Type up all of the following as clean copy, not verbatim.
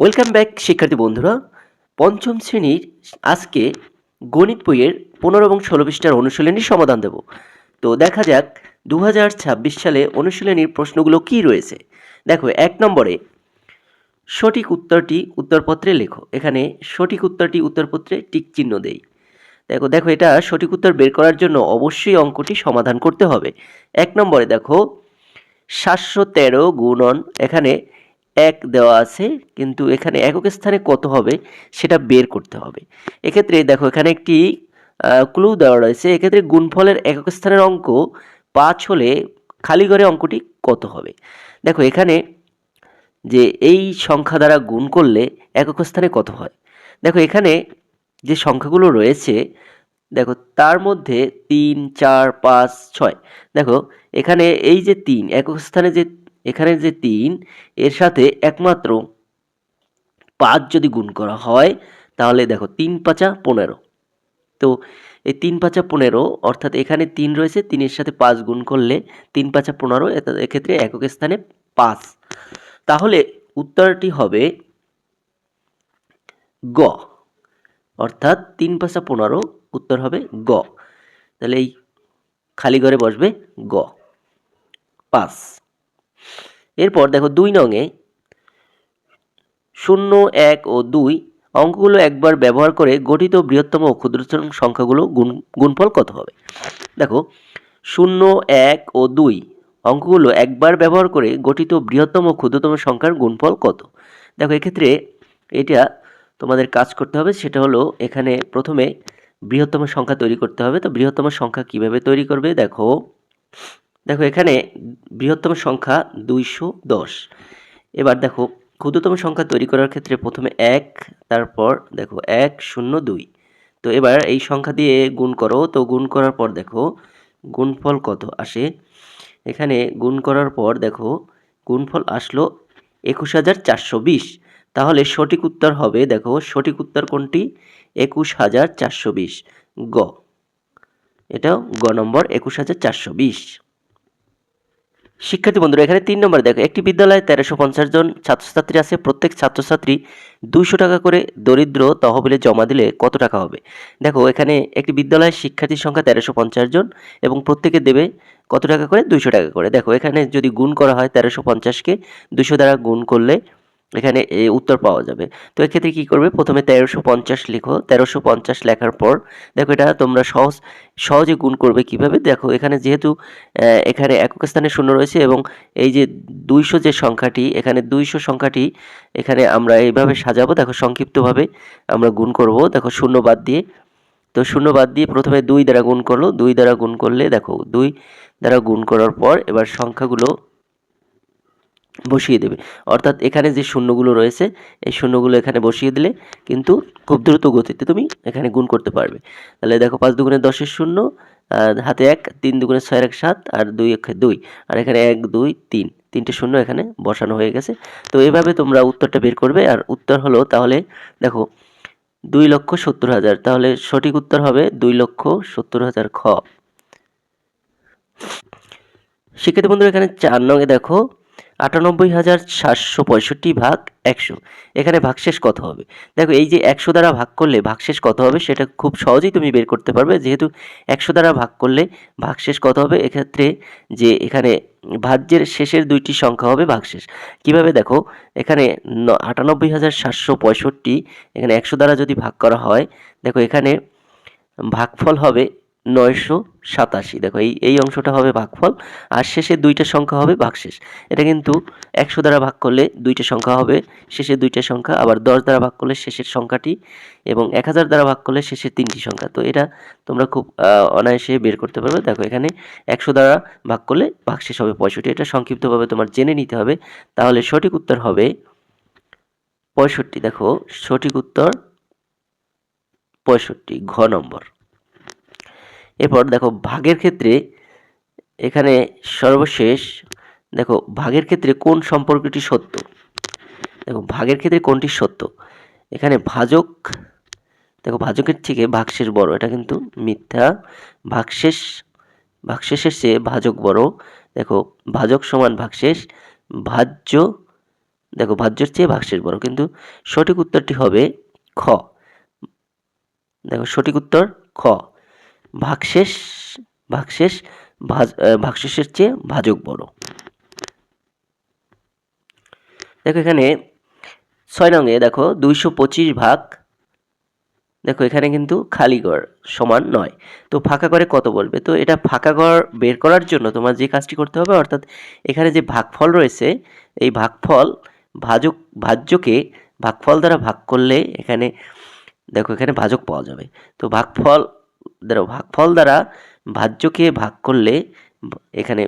Welcome back শিক্ষার্থী বন্ধুরা। পঞ্চম শ্রেণীর আজকে গণিত বইয়ের 15 এবং 16 পৃষ্ঠার অনুশীলনীর সমাধান দেব। তো দেখা যাক 2026 সালে অনুশীলনীর প্রশ্নগুলো কি রয়েছে। দেখো, 1 নম্বরে সঠিক উত্তরটি উত্তরপত্রে লেখো। এখানে সঠিক উত্তরটি উত্তরপত্রে টিক চিহ্ন দেই। দেখো এটা সঠিক উত্তর বের করার জন্য অবশ্যই অঙ্কটি সমাধান করতে হবে। 1 নম্বরে দেখো 713 গুণন, এখানে 1 দেওয়া আছে, কিন্তু এখানে একক স্থানে কত হবে সেটা বের করতে হবে। এক্ষেত্রে দেখো এখানে একটি ক্লু দেওয়া রয়েছে। এক্ষেত্রে গুণফলের একক স্থানের অঙ্ক 5 হলে খালি ঘরে অঙ্কটি কত হবে। দেখো এখানে যে এই সংখ্যা দ্বারা গুণ করলে একক স্থানে কত হয়। দেখো এখানে যে সংখ্যাগুলো রয়েছে, দেখো তার মধ্যে 3, 4, 5, 6। দেখো এখানে এই যে 3 একক স্থানে, যে এখানে যে 3 এর সাথে একমাত্র 5 যদি গুণ করা হয় তাহলে দেখো 3 5 15। তো এই 3 5 15, অর্থাৎ এখানে 3 রয়েছে, 3 এর সাথে 5 গুণ করলে 3 5 15, এক্ষেত্রে একক স্থানে 5। তাহলে উত্তরটি হবে গ, অর্থাৎ 3 5 15, উত্তর হবে গ। তাহলে এই খালি ঘরে বসবে গ, 5। এরপর দেখো 2 নংয়ে 0, 1 ও 2 অঙ্কগুলো একবার ব্যবহার করে গঠিত বৃহত্তম ও ক্ষুদ্রতম সংখ্যাগুলো গুণফল কত হবে। দেখো 0, 1 ও 2 অঙ্কগুলো একবার ব্যবহার করে গঠিত বৃহত্তম ও ক্ষুদ্রতম সংখ্যার গুণফল কত। দেখো এক্ষেত্রে এটা তোমাদের কাজ করতে হবে, সেটা হলো এখানে প্রথমে বৃহত্তম সংখ্যা তৈরি করতে হবে। তো বৃহত্তম সংখ্যা কিভাবে তৈরি করবে, দেখো এখানে বৃহত্তম সংখ্যা 210। এবার দেখো ক্ষুদ্রতম সংখ্যা তৈরি করার ক্ষেত্রে প্রথমে 1, তারপর দেখো 1 0 2। তো এবার এই সংখ্যা দিয়ে গুণ করো। তো গুণ করার পর দেখো গুণফল কত আসে। এখানে গুণ করার পর দেখো গুণফল আসলো 21420। তাহলে সঠিক উত্তর হবে, দেখো সঠিক উত্তর কোনটি, 21420, গ। এটাও গ নম্বর, 21420। শিক্ষার্থী বন্ধুরা, এখানে 3 নম্বরে দেখো একটি বিদ্যালয়ে 1350 জন ছাত্রছাত্রী আছে। প্রত্যেক ছাত্রছাত্রী 200 টাকা করে দরিদ্র তহবিলে জমা দিলে কত টাকা হবে। দেখো এখানে একটি বিদ্যালয়ের শিক্ষার্থীর সংখ্যা 1350 জন এবং প্রত্যেকে দেবে কত টাকা করে, 200 টাকা করে। দেখো এখানে যদি গুণ করা হয় 1350-কে 200 দ্বারা গুণ করলে এখানে উত্তর পাওয়া যাবে। তো এক্ষেত্রে কী করবে, প্রথমে 1350 লিখো। 1350 লেখার পর দেখো এটা তোমরা সহজে গুণ করবে কিভাবে। দেখো এখানে যেহেতু এখানে একক স্থানে 0 রয়েছে এবং এই যে 200 যে সংখ্যাটি, এখানে 200 সংখ্যাটি এখানে আমরা এইভাবে সাজাবো। দেখো সংক্ষিপ্তভাবে আমরা গুণ করব। দেখো 0 বাদ দিয়ে, তো 0 বাদ দিয়ে প্রথমে 2 দ্বারা গুণ করলো। 2 দ্বারা গুণ করলে দেখো 2 দ্বারা গুণ করার পর এবার সংখ্যাগুলো বসিয়ে দেবে। অর্থাৎ এখানে যে শূন্যগুলো রয়েছে এই শূন্যগুলো এখানে বসিয়ে দিলে কিন্তু খুব দ্রুত গতিতে তুমি এখানে গুণ করতে পারবে। তাহলে দেখো 5 দুগুণে 10-এর 0, হাতে 1, 3 দুগুণে 6-এর 1 7, আর 2 1 2, আর এখানে 1 2 3, 3টে শূন্য এখানে বসানো হয়ে গেছে। তো এভাবে তোমরা উত্তরটা বের করবে। আর উত্তর হলো, তাহলে দেখো 2,70,000, তাহলে সঠিক উত্তর হবে 2,70,000, খ। শিক্ষার্থী বন্ধুরা, এখানে 4 নংয়ে দেখো 98,765 ভাগ 100, এখানে ভাগশেষ কত হবে। দেখো এই যে 100 দ্বারা ভাগ করলে ভাগশেষ কত হবে সেটা খুব সহজেই তুমি বের করতে পারবে। যেহেতু 100 দ্বারা ভাগ করলে ভাগশেষ কত হবে, এক্ষেত্রে যে এখানে ভাজ্যের শেষের 2টি সংখ্যা হবে ভাগশেষ। কিভাবে, দেখো এখানে 98,765, এখানে 100 দ্বারা যদি ভাগ করা হয়, দেখো এখানে ভাগফল হবে 987। দেখো এই অংশটা হবে ভাগফল, আর শেষের 2টা সংখ্যা হবে ভাগশেষ। এটা কিন্তু 100 দ্বারা ভাগ করলে 2টা সংখ্যা হবে, শেষের 2টা সংখ্যা, আবার 10 দ্বারা ভাগ করলে শেষের সংখ্যাটি, এবং 1000 দ্বারা ভাগ করলে শেষের 3টি সংখ্যা। তো এটা তোমরা খুব অনায়াসে বের করতে পারবে। দেখো এখানে 100 দ্বারা ভাগ করলে ভাগশেষ হবে 65। এটা সংক্ষিপ্তভাবে তোমার জেনে নিতে হবে। তাহলে সঠিক উত্তর হবে 65। দেখো সঠিক উত্তর 65, ঘ নম্বর। এরপর দেখো ভাগের ক্ষেত্রে এখানে সর্বশেষ দেখো ভাগের ক্ষেত্রে কোন সম্পর্কটি সত্য। দেখো ভাগের ক্ষেত্রে কোনটি সত্য, এখানে ভাজক, দেখো ভাজকের থেকে ভাগশেষ বড়, এটা কিন্তু মিথ্যা। ভাগশেষের চেয়ে ভাজক বড়। দেখো ভাজক সমান ভাগশেষ, ভাজ্য দেখো ভাজ্যের চেয়ে ভাগশেষ বড়, কিন্তু সঠিক উত্তরটি হবে খ। দেখো সঠিক উত্তর খ, ভাগশেষ ভাগশেষ ভাগশেষের চেয়ে ভাজক বড়। দেখো এখানে 6 নংয়ে দেখো 225 ভাগ, দেখো এখানে কিন্তু খালি ঘর সমান 9, তো ফাঁকা ঘরে কত বলবে? তো এটা ফাঁকা ঘর বের করার জন্য তোমার যে কাজটি করতে হবে, অর্থাৎ এখানে যে ভাগফল রয়েছে, এই ভাগফল ভাজ্যকে ভাগফল দ্বারা ভাগ করলে এখানে দেখো এখানে ভাজক পাওয়া যাবে। তো ভাগফল দ্বারা ভাজ্যকে ভাগ করলে এখানে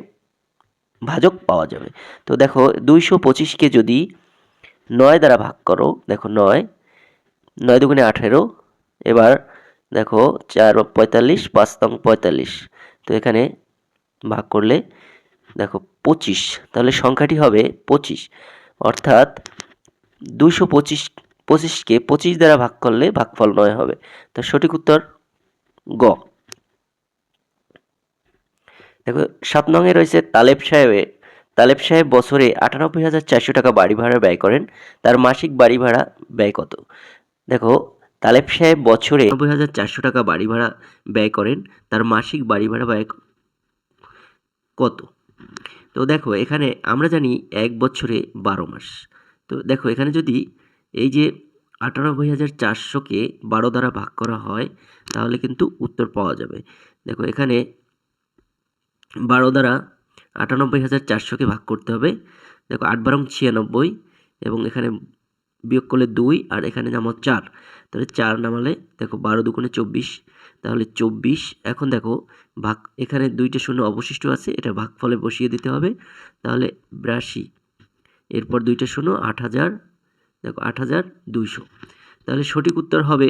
ভাজক পাওয়া যাবে। তো দেখো 225কে যদি 9 দ্বারা ভাগ করো, দেখো 9 দুগুণে 18, এবার দেখো 4 45, 5 নং 45, তো এখানে ভাগ করলে দেখো 25, তাহলে সংখ্যাটি হবে 25, অর্থাৎ 225কে 25 দ্বারা ভাগ করলে ভাগফল 9 হবে। তো সঠিক উত্তর গ। দেখো 7 নংয়ে রয়েছে তালেব সাহেব বছরে 98,400 টাকা বাড়ি ভাড়া ব্যয় করেন, তার মাসিক বাড়ি ভাড়া ব্যয় কত? দেখো তালেব সাহেব বছরে 98,400 টাকা বাড়ি ভাড়া ব্যয় করেন, তার মাসিক বাড়ি ভাড়া ব্যয় কত? তো দেখো এখানে আমরা জানি 1 বছরে 12 মাস। তো দেখো এখানে যদি এই যে 98,400কে 12 দ্বারা ভাগ করা হয়, তাহলে কিন্তু উত্তর পাওয়া যাবে। দেখো এখানে 12 দ্বারা 98,400কে ভাগ করতে হবে। দেখো 8 বারং 96, এবং এখানে বিয়োগ করলে 2, আর এখানে নামাও 4, তাহলে 4 নামালে দেখো 12 দুগুণে 24, তাহলে 24। এখন দেখো ভাগ, এখানে 2টা শূন্য অবশিষ্ট আছে, এটা ভাগফলে বসিয়ে দিতে হবে, তাহলে 82, এরপর 2টা শূন্য 8,000, দেখো 8,200, তাহলে সঠিক উত্তর হবে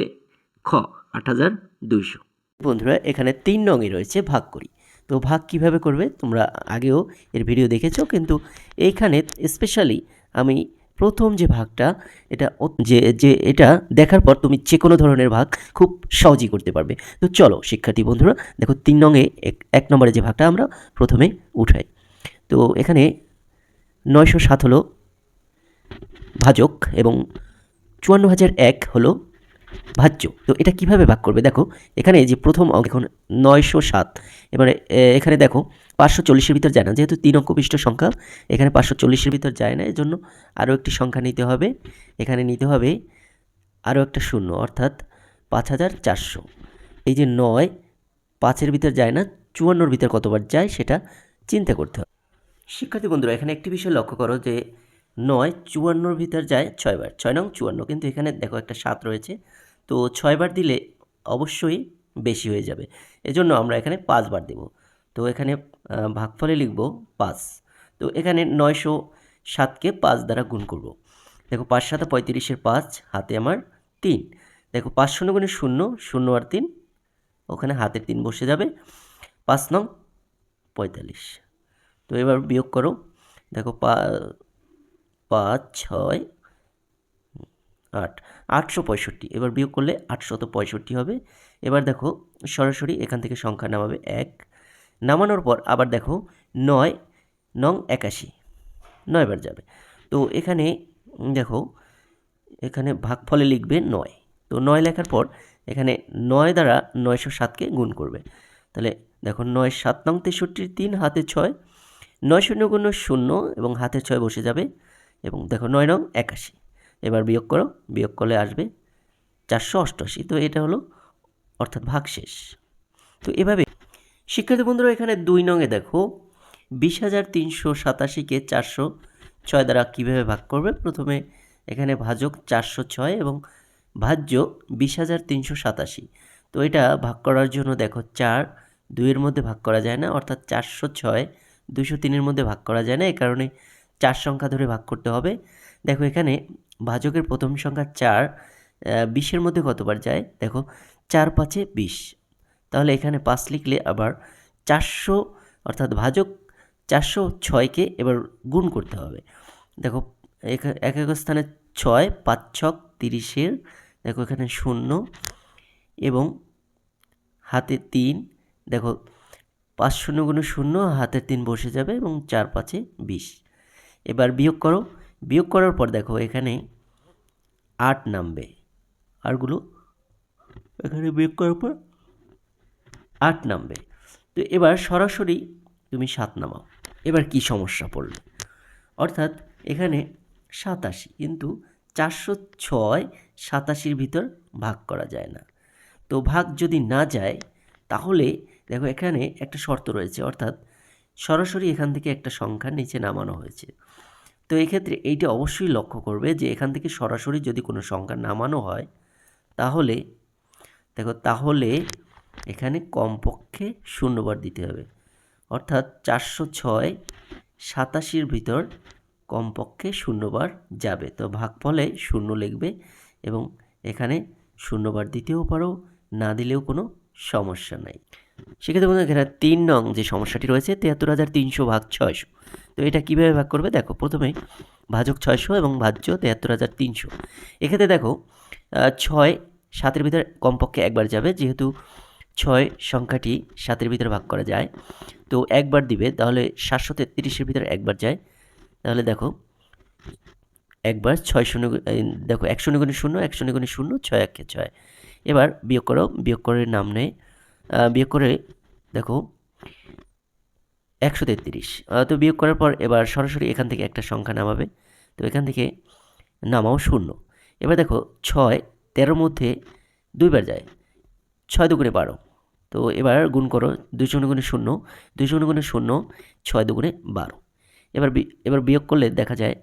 খ, 8,200। বন্ধুরা এখানে 3 নংই রয়েছে ভাগ করি। তো ভাগ কিভাবে করবে তোমরা আগেও এর ভিডিও দেখেছো, কিন্তু এইখানে স্পেশালি আমি প্রথম যে ভাগটা, এটা এটা দেখার পর তুমি যে কোনো ধরনের ভাগ খুব সহজেই করতে পারবে। তো চলো শিক্ষার্থী বন্ধুরা, দেখো 3 নংয়ে 1 নম্বরে যে ভাগটা আমরা প্রথমে উঠাই। তো এখানে 907 হলো ভাজক এবং 54,001 হলো ভাজ্য। তো এটা কিভাবে ভাগ করবে? দেখো এখানে যে প্রথম অঙ্ক, এখন 907, এবারে এখানে দেখো 540-এর ভিতর যায় না, যেহেতু 3 অঙ্ক বিশিষ্ট সংখ্যা, এখানে 540-এর ভিতর যায় না, এজন্য আরও একটি সংখ্যা নিতে হবে। এখানে নিতে হবে আরও একটা শূন্য, অর্থাৎ 5,400। এই যে 9 5-এর ভিতর যায় না, 54-র ভিতর কতবার যায় সেটা চিন্তা করতে হবে। শিক্ষার্থী বন্ধুরা এখানে একটি বিষয় লক্ষ্য করো যে 9 54-র ভিতর যায় 6 বার, 6 নং 54, কিন্তু এখানে দেখো একটা 7 রয়েছে, তো 6 বার দিলে অবশ্যই বেশি হয়ে যাবে, এজন্য আমরা এখানে 5 বার দেব। তো এখানে ভাগফলে লিখব 5। তো এখানে 907কে 5 দ্বারা গুণ করব। দেখো 5 7 35-এর 5, হাতে আমার 3, দেখো 5 শূন্য গুণে 0, 0 আর 3, ওখানে হাতে 3 বসে যাবে, 5 নং 45। তো এবার বিয়োগ করো, দেখো 5 6 8, 865, এবার বিয়োগ করলে 865 হবে। এবার দেখো সরাসরি এখান থেকে সংখ্যা নামাবে 1, নামানোর পর আবার দেখো 9 নং 81, 9 বার যাবে। তো এখানে দেখো এখানে ভাগফলে লিখবে 9, তো 9 লেখার পর এখানে 9 দ্বারা 907কে গুণ করবে, তাহলে দেখো 9 7 নং 63, 3 হাতে 6, 9 শূন্য গুণ 0 এবং হাতে 6 বসে যাবে, এবং দেখো 9 নং 81, এবার বিয়োগ করো, বিয়োগ করলে আসবে 488। তো এটা হলো অর্থাৎ ভাগশেষ। তো এভাবে শিক্ষার্থী বন্ধুরা এখানে 2 নংয়ে দেখো 20,387কে 406 দ্বারা কীভাবে ভাগ করবে? প্রথমে এখানে ভাজক 406 এবং ভাজ্য 20,387। তো এটা ভাগ করার জন্য দেখো 4 2-এর মধ্যে ভাগ করা যায় না, অর্থাৎ 406 203-এর মধ্যে ভাগ করা যায় না, এই কারণে 4 সংখ্যা ধরে ভাগ করতে হবে। দেখো এখানে ভাজকের প্রথম সংখ্যা 4, 20-এর মধ্যে কতবার যায়? দেখো 4 5-এ 20, তাহলে এখানে 5 লিখলে আবার 400, অর্থাৎ ভাজক 406কে এবার গুণ করতে হবে। দেখো এক এক স্থানে 6, 5 ছক 30-এর, দেখো এখানে 0 এবং হাতে 3, দেখো 5 শূন্য গুণ 0, হাতে 3 বসে যাবে এবং 4 5-এ 20। এবার বিয়োগ করো, বিয়োগ করার পর দেখো এখানে 8 নামবে, আরগুলো এখানে বিয়োগ করার পর 8 নামবে। তো এবার সরাসরি তুমি 7 নামাও। এবার কি সমস্যা পড়লো, অর্থাৎ এখানে 87, কিন্তু 406 87-র ভিতর ভাগ করা যায় না। তো ভাগ যদি না যায় তাহলে দেখো এখানে একটা শর্ত রয়েছে, অর্থাৎ সরাসরি এখান থেকে একটা সংখ্যা নিচে নামানো হয়েছে। তো এক্ষেত্রে এইটা অবশ্যই লক্ষ্য করবে যে এখান থেকে সরাসরি যদি কোনো সংখ্যা নামানো হয় তাহলে দেখো তাহলে এখানে কমপক্ষে শূন্যবার দিতে হবে, অর্থাৎ 406 87-র ভিতর কমপক্ষে শূন্যবার যাবে। তো ভাগফলে 0 লিখবে এবং এখানে শূন্যবার দিতেও পারো, না দিলেও কোনো সমস্যা নাই। সেক্ষেত্রে বন্ধুরা এখানে 3 নং যে সমস্যাটি রয়েছে 73,300 ভাগ 600। তো এটা কীভাবে ভাগ করবে, দেখো প্রথমে ভাজক 600 এবং ভাজ্য 73,300। এক্ষেত্রে দেখো 6 7-এর ভিতরে কমপক্ষে একবার যাবে, যেহেতু 6 সংখ্যাটি 7-এর ভিতরে ভাগ করা যায়, তো একবার দিবে, তাহলে 733-এর ভিতরে একবার যায়, তাহলে দেখো একবার 6 শূন্য, দেখো 1 শূন্য গুণে 0, 1 শূন্য গুণে 0, 6 1 6। এবার বিয়োগ করো, বিয়োগ করে নাম নেয়, বিয়োগ করে দেখো 133। তো বিয়োগ করার পর এবার সরাসরি এখান থেকে একটা সংখ্যা নামাবে, তো এখান থেকে নামাও 0। এবার দেখো 6 13-র মধ্যে 2বার যায়, 6 2 12। তো এবার গুণ করো, 2 শূন্য গুণে 0, 2 শূন্য গুণে 0, 6 2 12। এবার বিয়োগ করলে দেখা যায়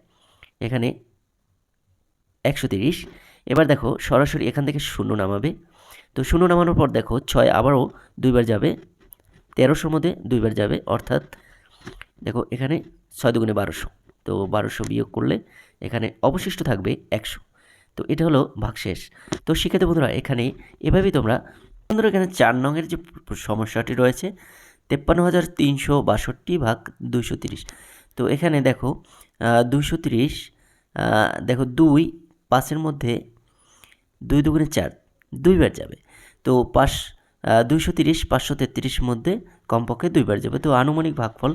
এখানে 130। এবার দেখো সরাসরি এখান থেকে 0 নামাবে, তো 0 নামানোর পর দেখো 6 আবারও 2বার যাবে, 1300-র মধ্যে 2বার যাবে, অর্থাৎ দেখো এখানে 6 2 1200। তো 1200 বিয়োগ করলে এখানে অবশিষ্ট থাকবে 100। তো এটা হলো ভাগশেষ। তো শিক্ষার্থী বন্ধুরা এখানে এভাবেই তোমরা বন্ধুরা এখানে 4 নংয়ের যে সমস্যাটি রয়েছে 53,362 ভাগ 230। তো এখানে দেখো 230, দেখো 2 5-এর মধ্যে 2 2 4, 2বার যাবে। তো 230 533-এর মধ্যে কমপক্ষে 2বার যাবে। তো আনুমানিক ভাগফল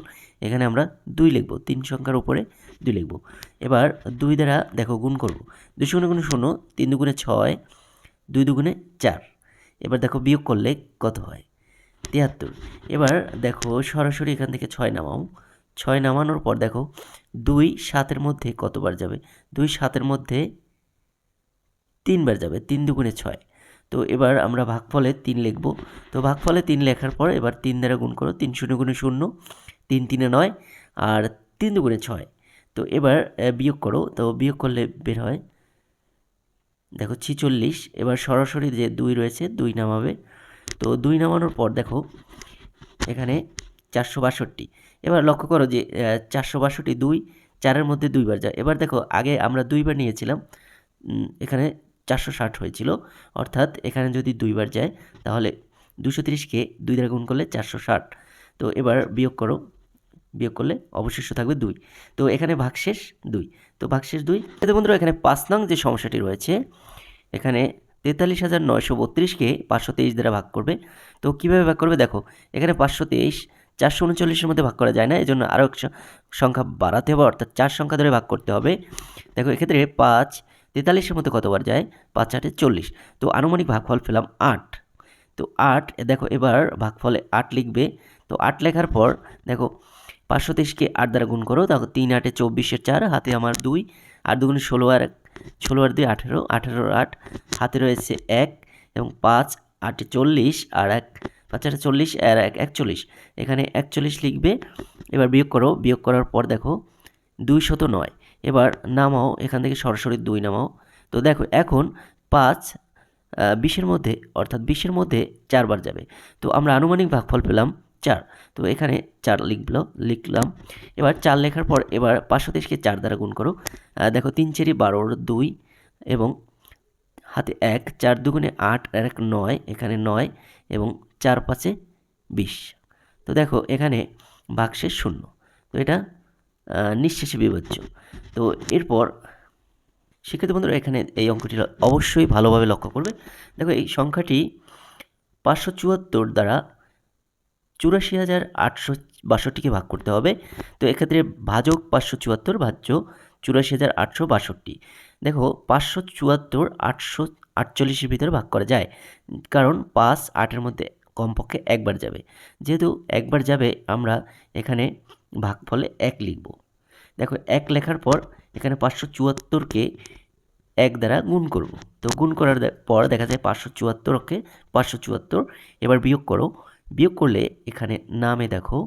এখানে আমরা 2 লিখব, 3 সংখ্যার উপরে 2 লিখব। এবার 2 দ্বারা দেখো গুণ করব, 2 শূন্য গুণে 0, 3 2 6, 2 2 4। এবার দেখো বিয়োগ করলে কত হয়, 73। এবার দেখো সরাসরি এখান থেকে 6 নামাও, 6 নামানোর পর দেখো 2 7-এর মধ্যে কতবার যাবে, 2 7-এর মধ্যে 3বার যাবে, 3 2 6। তো এবার আমরা ভাগফলে 3 লিখব। তো ভাগফলে 3 লেখার পর এবার 3 দ্বারা গুণ করো, 3 শূন্য গুণে 0, 3 3 9, আর 3 2 6। তো এবার বিয়োগ করো, তো বিয়োগ করলে বের হয় দেখো 46। এবার সরাসরি যে 2 রয়েছে 2 নামাবে। তো 2 নামানোর পর দেখো এখানে 462। এবার লক্ষ্য করো যে 462 2 4-এর মধ্যে 2বার যায়। এবার দেখো আগে আমরা 2বার নিয়েছিলাম, এখানে 460 হয়েছিল, অর্থাৎ এখানে যদি 2বার যায় তাহলে 230-কে 2 দ্বারা গুণ করলে 460। তো এবার বিয়োগ করো, বিয়োগ করলে অবশিষ্ট থাকবে 2। তো এখানে ভাগশেষ 2। তো ভাগশেষ 2। তো বন্ধুরা এখানে 5 নং যে সমস্যাটি রয়েছে এখানে 43,932-কে 523 দ্বারা ভাগ করবে। তো কীভাবে ভাগ করবে, দেখো এখানে 523 439-এর মধ্যে ভাগ করা যায় না, এজন্য আরও এক সংখ্যা বাড়াতে হবে, অর্থাৎ 4 সংখ্যা ধরে ভাগ করতে হবে। দেখো এক্ষেত্রে 5 43-এর মধ্যে কতবার যায়, 5 8 40। তো আনুমানিক ভাগফল পেলাম 8। তো 8, দেখো এবার ভাগফলে 8 লিখবে। তো 8 লেখার পর দেখো 523-কে 8 দ্বারা গুণ করো, দেখো 3 8 24-এর 4, হাতে আমার 2, 8 2 16 আর 16 আর 2 18, 18 8, হাতে রয়েছে 1 এবং 5 8 40 আর 1 5 8 40 আর 1 41। এখানে 41 লিখবে। এবার বিয়োগ করো, বিয়োগ করার পর দেখো 209। এবার নামাও, এখান থেকে সরাসরি 2 নামাও। তো দেখো এখন 5 20-এর মধ্যে, অর্থাৎ 20-এর মধ্যে 4বার যাবে। তো আমরা আনুমানিক ভাগফল পেলাম 4। তো এখানে 4 লিখলাম। এবার 4 লেখার পর এবার 523-কে 4 দ্বারা গুণ করো, দেখো 3 4 12, 2 এবং হাতে 1, 4 2 8 আর 1 9, এখানে 9 এবং 4 5 20। তো দেখো এখানে ভাগশেষ 0। তো এটা নিঃশেষে বিভাজ্য। তো এরপর শিক্ষার্থী বন্ধুরা এখানে এই অঙ্কটি অবশ্যই ভালোভাবে লক্ষ্য করবে। দেখো এই সংখ্যাটি 574 দ্বারা 84,862-কে ভাগ করতে হবে। তো এক্ষেত্রে ভাজক 574, ভাজ্য 84,862। দেখো 574 848-এর ভিতরে ভাগ করা যায়, কারণ 5 8-এর মধ্যে কমপক্ষে একবার যাবে। যেহেতু একবার যাবে, আমরা এখানে ভাগফলে 1 লিখব। দেখো 1 লেখার পর এখানে 574কে 1 দ্বারা গুণ করব। তো গুণ করার পর দেখা যায় 574কে 574। এবার বিয়োগ করো। বিয়োগ করলে এখানে নামে দেখো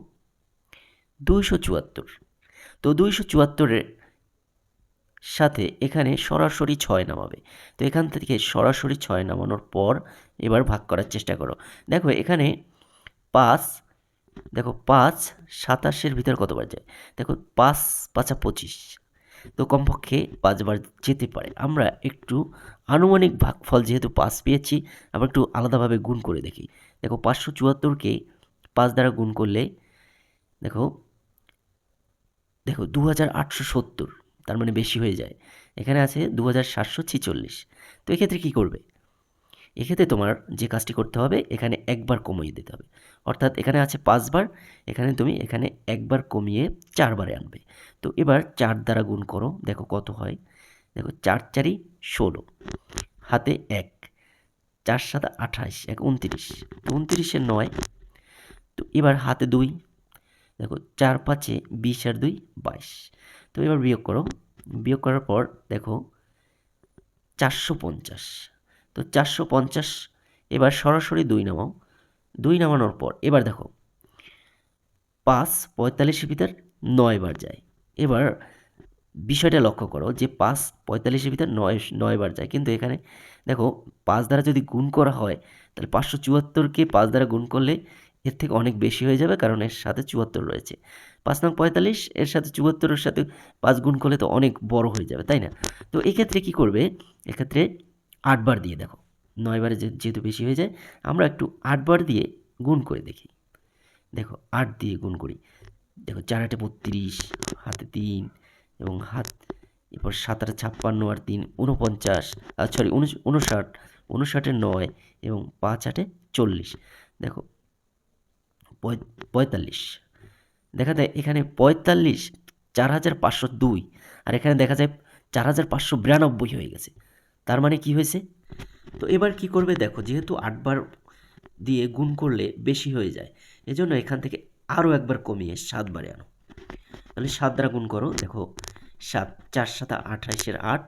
274। তো 274-এর সাথে এখানে সরাসরি 6 নামাবে। তো এখান থেকে সরাসরি 6 নামানোর পর এবার ভাগ করার চেষ্টা করো। দেখো এখানে 5, দেখো 5 27-এর ভিতরে কতবার যায়? দেখো 5 5 25। তো কমপক্ষে 5 বার যেতে পারে। আমরা একটু আনুমানিক ভাগফল যেহেতু 5 পেয়েছি, আমরা একটু আলাদাভাবে গুণ করে দেখি। দেখো 574কে 5 দ্বারা গুণ করলে দেখো 2870, তার মানে বেশি হয়ে যায়। এখানে আছে 2746। তো এক্ষেত্রে কী করবে? এক্ষেত্রে তোমার যে কাজটি করতে হবে, এখানে একবার কমিয়ে দিতে হবে। অর্থাৎ এখানে আছে 5 বার, তুমি এখানে একবার কমিয়ে 4 বারে আনবে। তো এবার 4 দ্বারা গুণ করো, দেখো কত হয়। দেখো 4 4 16, হাতে 1, 4 7 28, 1 29, 29-এর 9। তো এবার হাতে 2, দেখো 4 5 20 আর 2 22। তো এবার বিয়োগ করো। বিয়োগ করার পর দেখো 450। তো 450, এবার সরাসরি 2 নামাও। 2 নামানোর পর এবার দেখো 5 45-এর ভিতর 9 বার যায়। এবার বিষয়টা লক্ষ্য করো যে 5 45-এর ভিতর 9 বার যায়, কিন্তু এখানে দেখো 5 দ্বারা যদি গুণ করা হয়, তাহলে 574কে 5 দ্বারা গুণ করলে এর থেকে অনেক বেশি হয়ে যাবে, কারণ এর সাথে 74 রয়েছে। 5 নং 45 এর সাথে 74-এর সাথে 5 গুণ করলে তো অনেক বড় হয়ে যাবে, তাই না? তো এক্ষেত্রে কি করবে? এক্ষেত্রে 8 বার দিয়ে দেখো, 9 বারে যেহেতু বেশি হয়ে যায়, আমরা একটু 8 বার দিয়ে গুণ করে দেখি। দেখো 8 দিয়ে গুণ করি। দেখো 4 8 32, হাতে 3 এবং এরপর 7 8 56 আর 3 49, 59, 59-এর 9 এবং 5 8 40। দেখো 45। দেখা যায় এখানে 45 4502, আর এখানে দেখা যায় 4592 হয়ে গেছে। তার মানে কি হয়েছে? তো এবার কি করবে? দেখো যেহেতু 8 বার দিয়ে গুণ করলে বেশি হয়ে যায়, এজন্য এখান থেকে আরও একবার কমিয়ে 7 বারে আনো। তাহলে 7 দ্বারা গুণ করো। দেখো 7 4 7 28-এর 8,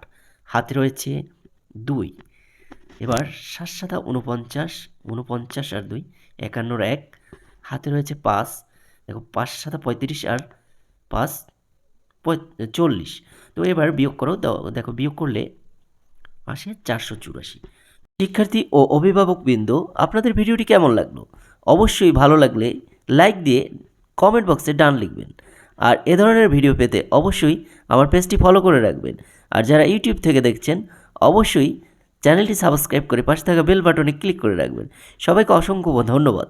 হাতে রয়েছে 2। এবার 7 7 49, 49 আর 2 51-এর 1, হাতে রয়েছে 5। দেখো 5 7 35 আর 5 40। তো এবার বিয়োগ করো। দেখো বিয়োগ করলে আসে 484। শিক্ষার্থী ও অভিভাবকবৃন্দ, আপনাদের ভিডিওটি কেমন লাগলো? অবশ্যই ভালো লাগলে লাইক দিয়ে কমেন্ট বক্সে ডান লিখবেন। আর এ ধরনের ভিডিও পেতে অবশ্যই আমার পেজটি ফলো করে রাখবেন। আর যারা ইউটিউব থেকে দেখছেন, অবশ্যই চ্যানেলটি সাবস্ক্রাইব করে পাশে থাকা বেল বাটনে ক্লিক করে রাখবেন। সবাইকে অসংখ্য ধন্যবাদ।